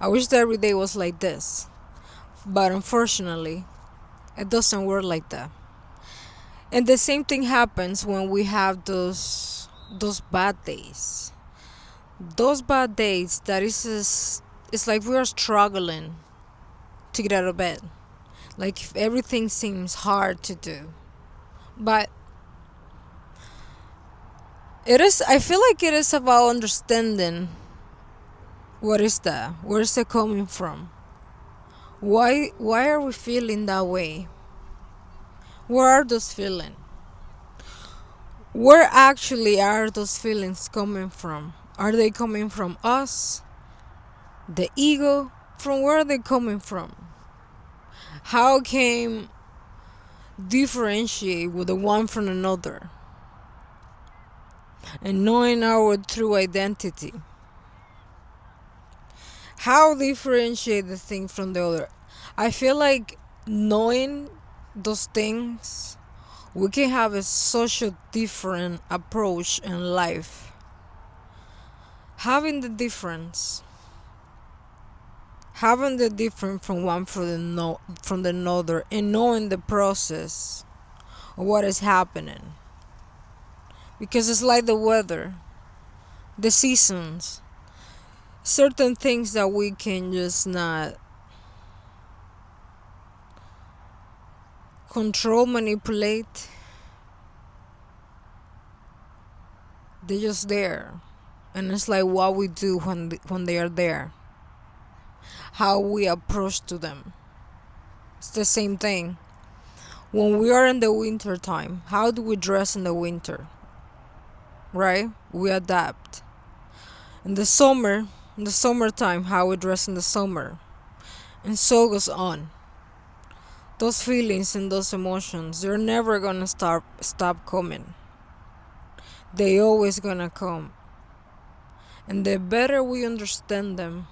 I wish that every day was like this. But unfortunately, it doesn't work like that. And the same thing happens when we have those bad days. Those bad days that is just, it's like we are struggling to get out of bed. Like if everything seems hard to do. But it is, I feel like it is about understanding what is that? Where is it coming from? Why are we feeling that way? Where are those feelings? Where actually are those feelings coming from? Are they coming from us? The ego? From where are they coming from? How can differentiate with the one from another? And knowing our true identity. How differentiate the thing from the other? I feel like knowing those things, we can have a such a different approach in life. Having the difference, having the difference from one from the from the other, and knowing the process of what is happening. Because it's like the weather, the seasons, certain things that we can just not control, manipulate. They're just there, and it's like what we do when they are there, how we approach to them. It's the same thing. When we are in the winter time, how do we dress in the winter? Right? We adapt. In the summer, in the summertime, how we dress in the summer, and so goes on. Those feelings and those emotions, they're never gonna stop coming. They always gonna come. And the better we understand them,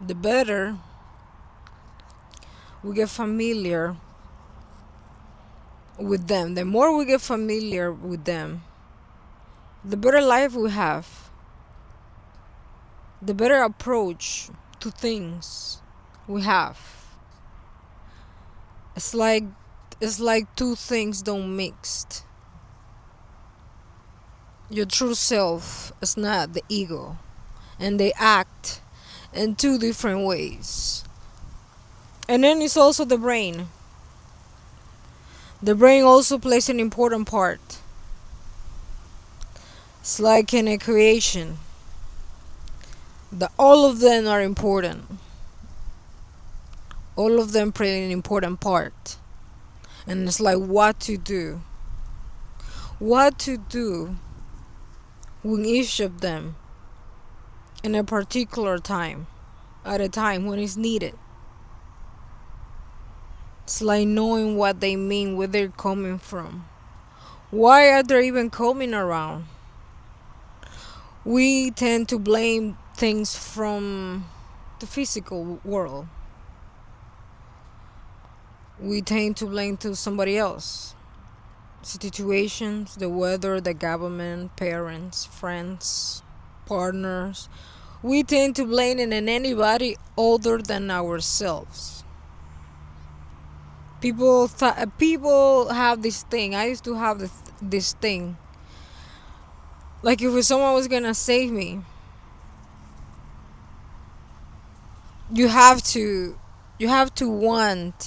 the better we get familiar with them. The more we get familiar with them, the better life we have, the better approach to things we have. It's like two things don't mix. Your true self is not the ego, and they act in two different ways. And then it's also the brain. The brain also plays an important part. It's like in a creation. All of them are important. All of them play an important part. And it's like what to do. What to do with each of them in a particular time. At a time when it's needed. It's like knowing what they mean, where they're coming from. Why are they even coming around? We tend to blame things from the physical world. We tend to blame to somebody else. Situations, the weather, the government, parents, friends, partners. We tend to blame it on anybody other than ourselves. People have this thing. I used to have this thing. Like if someone was gonna save me, you have to want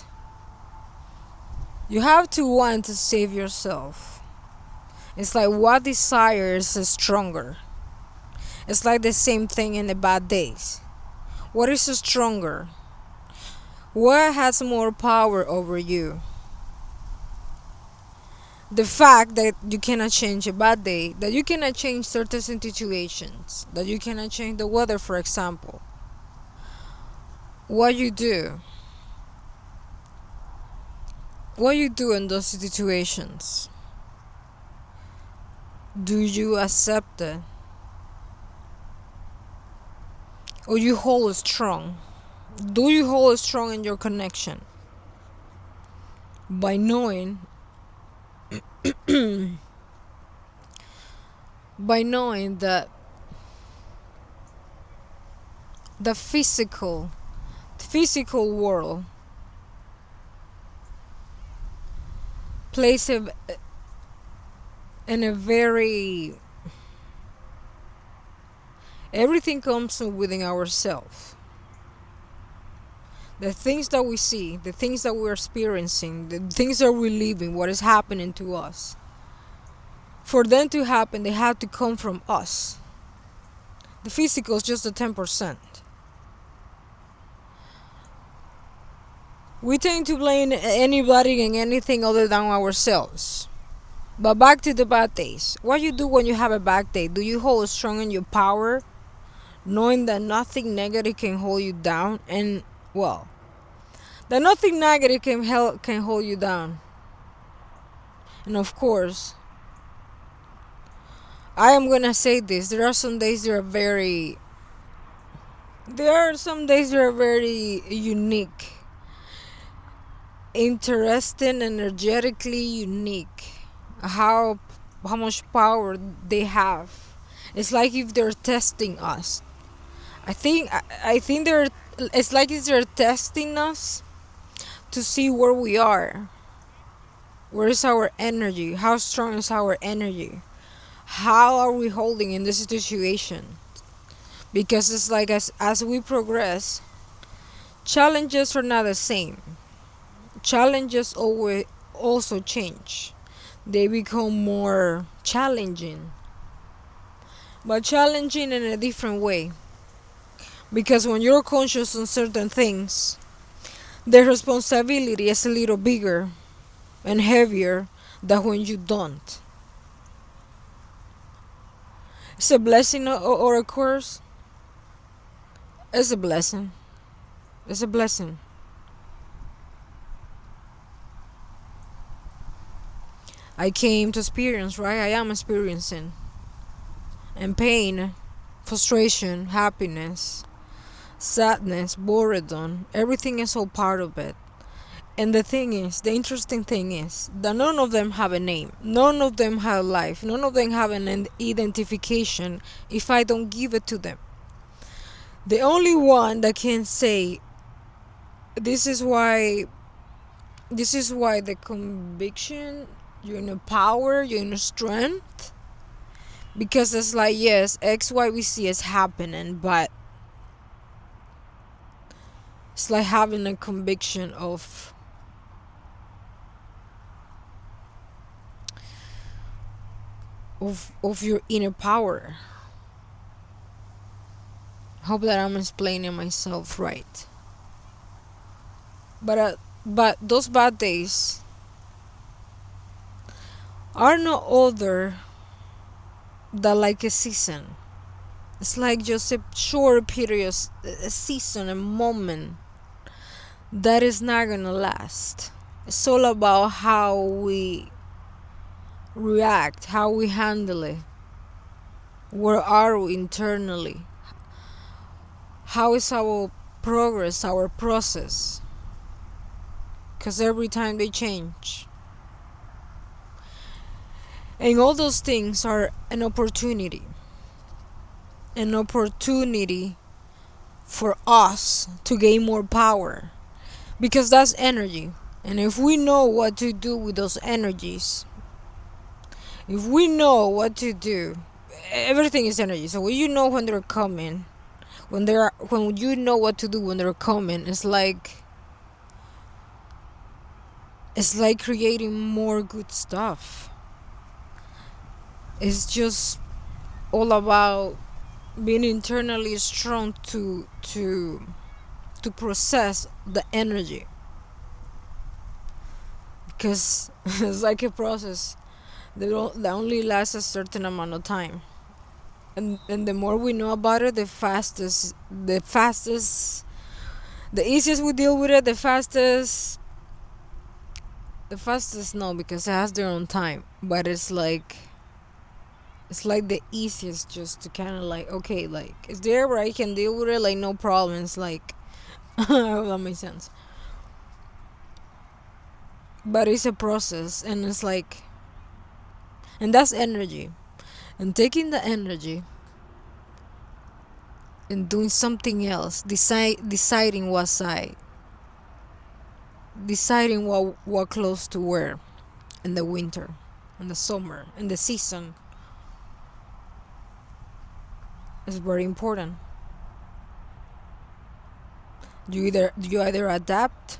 to save yourself. It's like what desires is stronger. It's like the same thing in the bad days. What is stronger? What has more power over you? The fact that you cannot change a bad day, that you cannot change certain situations, that you cannot change the weather, for example. What you do? What you do in those situations? Do you accept it? Or you hold strong? Do you hold strong in your connection? By knowing that the physical world plays in a very, everything comes from within ourselves. The things that we see, the things that we're experiencing, the things that we're living, what is happening to us, for them to happen, they have to come from us. The physical is just the 10%. We tend to blame anybody and anything other than ourselves. But back to the bad days. What you do when you have a bad day? Do you hold strong in your power, knowing that nothing negative can hold you down? And, well, that nothing negative can hold you down. And of course, I am gonna say this. There are some days that are very unique, interesting, energetically unique. How much power they have. It's like if they're testing us. I think they're. It's like if they're testing us to see where we are. Where is our energy? How strong is our energy? How are we holding in this situation? Because it's like as we progress, challenges are not the same. Challenges always also change. They become more challenging, but challenging in a different way. Because when you're conscious on certain things, the responsibility is a little bigger and heavier than when you don't. It's a blessing or a curse. It's a blessing. It's a blessing. I came to experience, right? I am experiencing. And pain, frustration, happiness, sadness, boredom, everything is all part of it. And the interesting thing is that none of them have a name. None of them have life. None of them have an identification if I don't give it to them. The only one that can say, this is why the conviction, your inner power, your inner strength, because it's like, yes, X, Y, we see is happening, but it's like having a conviction of your inner power. Hope that I'm explaining myself right. But those bad days are no other than like a season. It's like just a short period, a season, a moment that is not gonna last. It's all about how we react, how we handle it. Where are we internally? How is our progress, our process? Because every time they change. And all those things are an opportunity. An opportunity for us to gain more power. Because that's energy. And if we know what to do with those energies, if we know what to do, everything is energy. So when you know when they're coming, when you know what to do when they're coming, it's like creating more good stuff. It's just all about being internally strong to process the energy, because it's like a process that only lasts a certain amount of time, and the more we know about it, the easiest we deal with it, the fastest no, because it has their own time, but it's like the easiest, just to kind of like, okay, like, it's there where I can deal with it, like, no problems, like, I hope that makes sense. But it's a process, and it's like, and that's energy, and taking the energy and doing something else, deciding what side, deciding what clothes to wear in the winter, in the summer, in the season is very important. You either adapt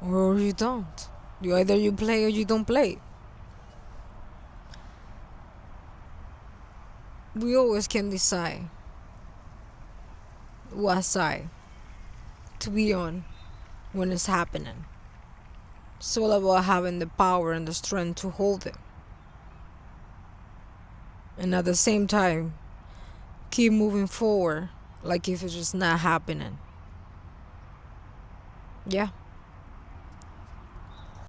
or you don't. You play or you don't play. We always can decide what side to be on when it's happening. It's all about having the power and the strength to hold it. And at the same time, keep moving forward like if it's just not happening. Yeah.